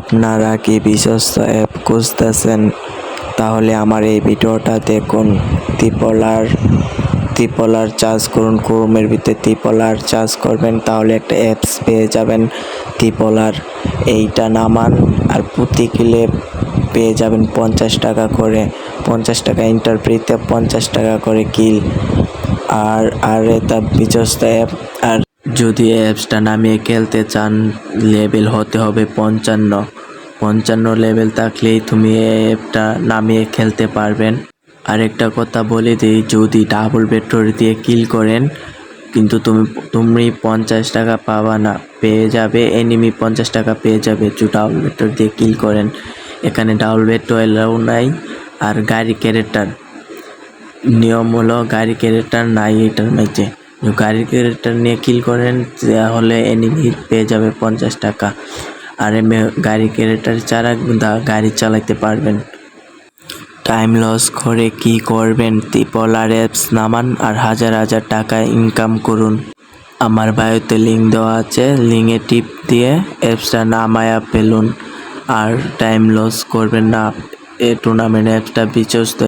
আপনারা কি বিশ্বস্ত অ্যাপ খুঁজতেছেন? তাহলে আমার এই ভিডিওটা দেখুন। ত্রিপলার চার্জ করুন। ক্রোমের ভিতরে ত্রিপলার চার্জ করবেন, তাহলে একটা অ্যাপস পেয়ে যাবেন ত্রিপলার। এইটা নামান আর প্রতি কিলে পেয়ে যাবেন 50 টাকা করে। 50 টাকা ইন্টারপ্রিতে 50 টাকা করে কিল। আর এটা বিশ্বস্ত অ্যাপ। আর যদি অ্যাপসটা নামিয়ে খেলতে চান, লেভেল হতে হবে 55 লেভেল থাকলেই তুমি এই অ্যাপটা নামিয়ে খেলতে পারবেন। আরেকটা কথা বলে দিই, যদি ডাবল ব্যাটরি দিয়ে কিল করেন কিন্তু তুমি 50 টাকা পাবা না, পেয়ে যাবে এনিমি 50 টাকা পেয়ে যাবে যদি ডাবল ব্যাটরি দিয়ে কিল করেন। এখানে ডাবল ব্যাটরি এলাও নাই। আর গাড়ি ক্যারেক্টার নিয়ম হলো গাড়ি ক্যারেক্টার নাই এটার মধ্যে। গাড়ির ক্যারেক্টার নিয়ে কিল করেন তাহলে এনিমি পেয়ে যাবে 50 টাকা। আর গাড়ি ক্যারেক্টার ছাড়া গাড়ি চালাতে পারবেন। টাইম লস করে কি করবেন? ত্রিপলার অ্যাপস নামান আর হাজার হাজার টাকা ইনকাম করুন। আমার বায়োতে লিঙ্ক দেওয়া আছে, লিঙ্কে টিপ দিয়ে অ্যাপসটা নামায়া ফেলুন। আর টাইম লস করবেন না। এই টুর্নামেন্ট অ্যাপসটা বিশ্বস্ত।